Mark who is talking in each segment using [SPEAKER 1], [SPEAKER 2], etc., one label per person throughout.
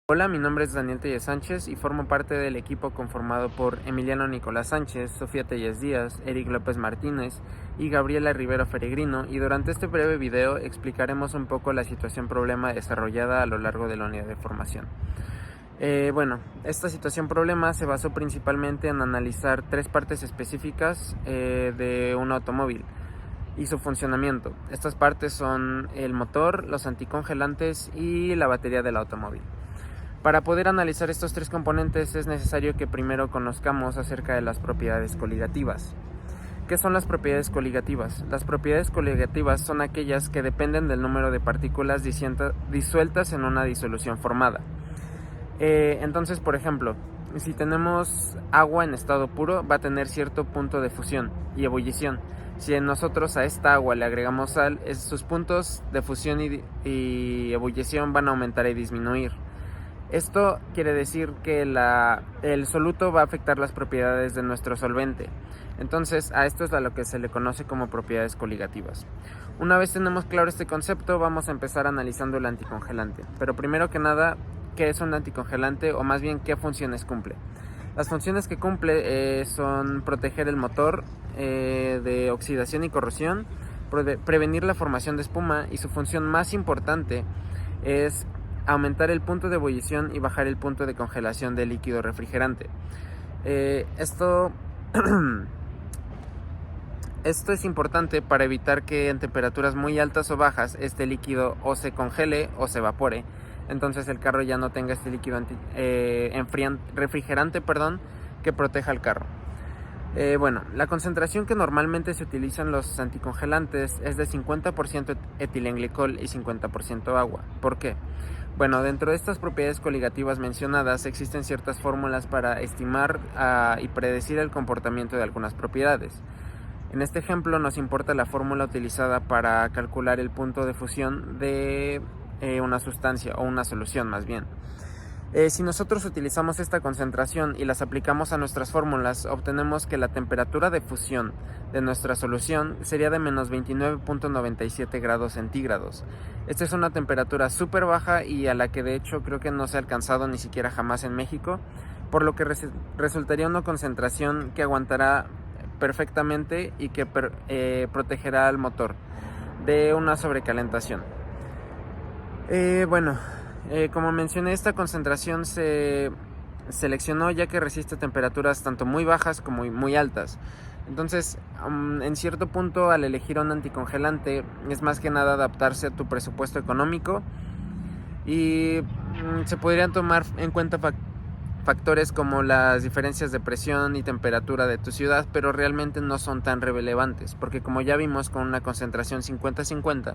[SPEAKER 1] Hola, mi nombre es Daniel Telles Sánchez y formo parte del equipo conformado por Emiliano Nicolás Sánchez, Sofía Telles Díaz, Eric López Martínez y Gabriela Rivero Feregrino, y durante este breve video explicaremos un poco la situación problema desarrollada a lo largo de la unidad de formación. Esta situación problema se basó principalmente en analizar tres partes específicas de un automóvil y su funcionamiento. Estas partes son el motor, los anticongelantes y la batería del automóvil. Para poder analizar estos tres componentes es necesario que primero conozcamos acerca de las propiedades coligativas. ¿Qué son las propiedades coligativas? Las propiedades coligativas son aquellas que dependen del número de partículas disueltas en una disolución formada. Entonces, por ejemplo, si tenemos agua en estado puro, va a tener cierto punto de fusión y ebullición. Si nosotros a esta agua le agregamos sal, sus puntos de fusión y ebullición van a aumentar y disminuir. Esto quiere decir que el soluto va a afectar las propiedades de nuestro solvente. Entonces, a esto es a lo que se le conoce como propiedades coligativas. Una vez tenemos claro este concepto, vamos a empezar analizando el anticongelante. Pero primero que nada, ¿qué es un anticongelante? O más bien, ¿qué funciones cumple? Las funciones que cumple son proteger el motor de oxidación y corrosión, prevenir la formación de espuma, y su función más importante es aumentar el punto de ebullición y bajar el punto de congelación del líquido refrigerante. Esto es importante para evitar que en temperaturas muy altas o bajas este líquido o se congele o se evapore. Entonces el carro ya no tenga este líquido refrigerante que proteja al carro. La concentración que normalmente se utiliza en los anticongelantes es de 50% etilenglicol y 50% agua. ¿Por qué? Bueno, dentro de estas propiedades coligativas mencionadas existen ciertas fórmulas para estimar y predecir el comportamiento de algunas propiedades. En este ejemplo nos importa la fórmula utilizada para calcular el punto de fusión de una sustancia o una solución más bien. Si nosotros utilizamos esta concentración y las aplicamos a nuestras fórmulas, obtenemos que la temperatura de fusión de nuestra solución sería de menos 29.97 grados centígrados. Esta es una temperatura súper baja y a la que de hecho creo que no se ha alcanzado ni siquiera jamás en México, por lo que resultaría una concentración que aguantará perfectamente y que protegerá al motor de una sobrecalentación. Como mencioné, esta concentración se seleccionó ya que resiste temperaturas tanto muy bajas como muy altas. Entonces, en cierto punto, al elegir un anticongelante, es más que nada adaptarse a tu presupuesto económico y se podrían tomar en cuenta factores como las diferencias de presión y temperatura de tu ciudad, pero realmente no son tan relevantes, porque como ya vimos, con una concentración 50-50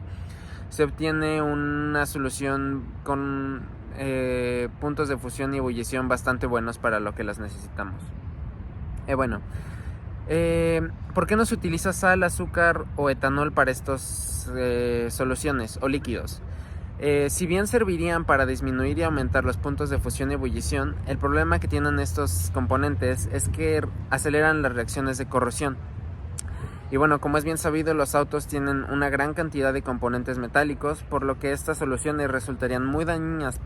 [SPEAKER 1] se obtiene una solución con puntos de fusión y ebullición bastante buenos para lo que las necesitamos. ¿Por qué no se utiliza sal, azúcar o etanol para estas soluciones o líquidos? Si bien servirían para disminuir y aumentar los puntos de fusión y ebullición, el problema que tienen estos componentes es que aceleran las reacciones de corrosión. Y bueno, como es bien sabido, los autos tienen una gran cantidad de componentes metálicos, por lo que estas soluciones resultarían muy dañinas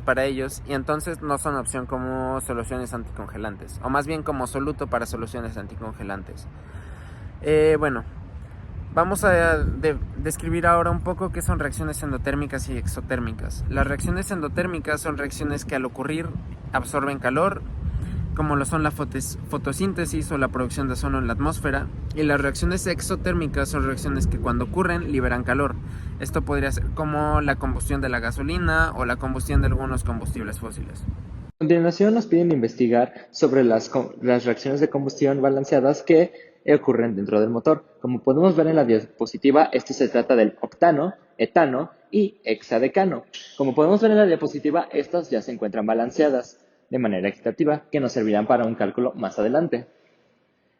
[SPEAKER 1] para ellos, y entonces no son opción como soluciones anticongelantes, o más bien como soluto para soluciones anticongelantes. Vamos a describir ahora un poco qué son reacciones endotérmicas y exotérmicas. Las reacciones endotérmicas son reacciones que al ocurrir absorben calor, como lo son la fotosíntesis o la producción de ozono en la atmósfera, y las reacciones exotérmicas son reacciones que cuando ocurren liberan calor. Esto podría ser como la combustión de la gasolina o la combustión de algunos combustibles fósiles.
[SPEAKER 2] A continuación nos piden investigar sobre las reacciones de combustión balanceadas que ocurren dentro del motor. Como podemos ver en la diapositiva, esto se trata del octano, etano y hexadecano. Como podemos ver en la diapositiva, estas ya se encuentran balanceadas de manera equitativa, que nos servirán para un cálculo más adelante.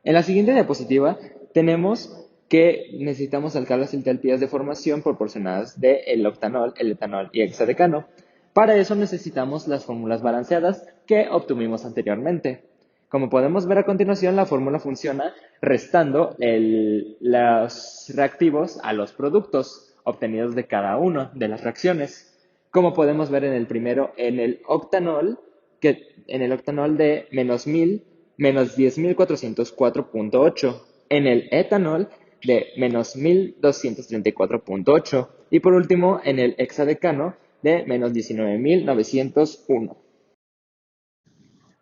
[SPEAKER 2] En la siguiente diapositiva tenemos que necesitamos sacar las entalpías de formación proporcionadas del octanol, el etanol y hexadecano. Para eso necesitamos las fórmulas balanceadas que obtuvimos anteriormente. Como podemos ver a continuación, la fórmula funciona restando los reactivos a los productos obtenidos de cada una de las reacciones. como podemos ver en el primero, en el octanol de menos 10.404.8, en el etanol de menos 1.234.8 y por último en el hexadecano de menos 19.901.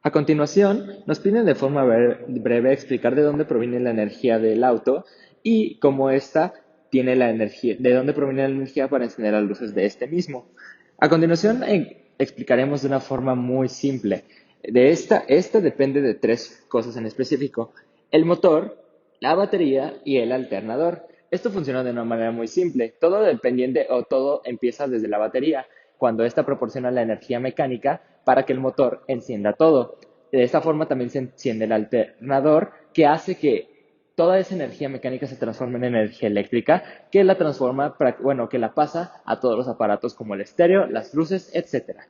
[SPEAKER 2] A continuación, nos piden de forma breve explicar de dónde proviene la energía del auto y cómo ésta tiene la energía, de dónde proviene la energía para encender las luces de este mismo. A continuación, explicaremos de una forma muy simple. Esta depende de tres cosas en específico: el motor, la batería y el alternador. Esto funciona de una manera muy simple. Todo dependiente o todo empieza desde la batería, cuando ésta proporciona la energía mecánica para que el motor encienda todo. De esta forma también se enciende el alternador, que hace que toda esa energía mecánica se transforme en energía eléctrica, que la transforma, que la pasa a todos los aparatos como el estéreo, las luces, etcétera.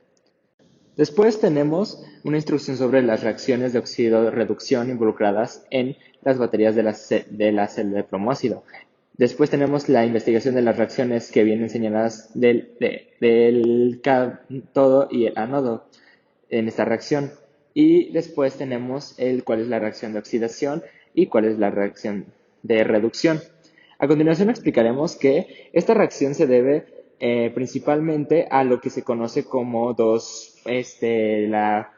[SPEAKER 2] Después tenemos una instrucción sobre las reacciones de oxido-reducción involucradas en las baterías de la celda de plomoácido. Después tenemos la investigación de las reacciones que vienen señaladas del cátodo y el ánodo en esta reacción. Y después tenemos cuál es la reacción de oxidación y cuál es la reacción de reducción. A continuación explicaremos que esta reacción se debe principalmente a lo que se conoce como la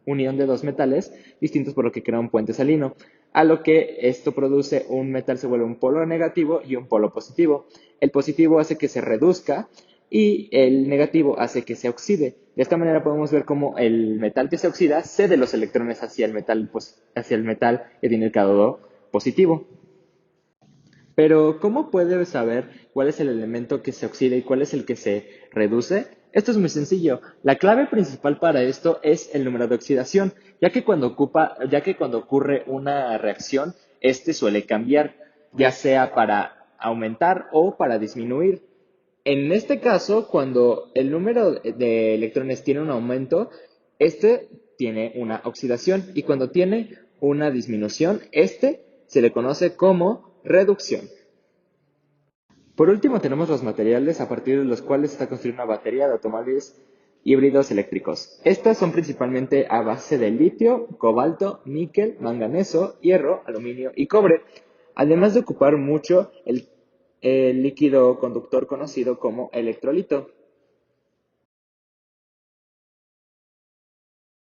[SPEAKER 2] unión de dos metales distintos, por lo que crea un puente salino, a lo que esto produce un metal se vuelve un polo negativo y un polo positivo. El positivo hace que se reduzca y el negativo hace que se oxide. De esta manera podemos ver cómo el metal que se oxida cede los electrones hacia el metal que tiene el cátodo positivo. Pero, ¿cómo puede saber cuál es el elemento que se oxida y cuál es el que se reduce? Esto es muy sencillo. La clave principal para esto es el número de oxidación, ya que cuando ocurre una reacción, este suele cambiar, ya sea para aumentar o para disminuir. En este caso, cuando el número de electrones tiene un aumento, este tiene una oxidación, y cuando tiene una disminución, este se le conoce como reducción. Por último, tenemos los materiales a partir de los cuales está construida una batería de automóviles híbridos eléctricos. Estas son principalmente a base de litio, cobalto, níquel, manganeso, hierro, aluminio y cobre, además de ocupar mucho el líquido conductor conocido como electrolito.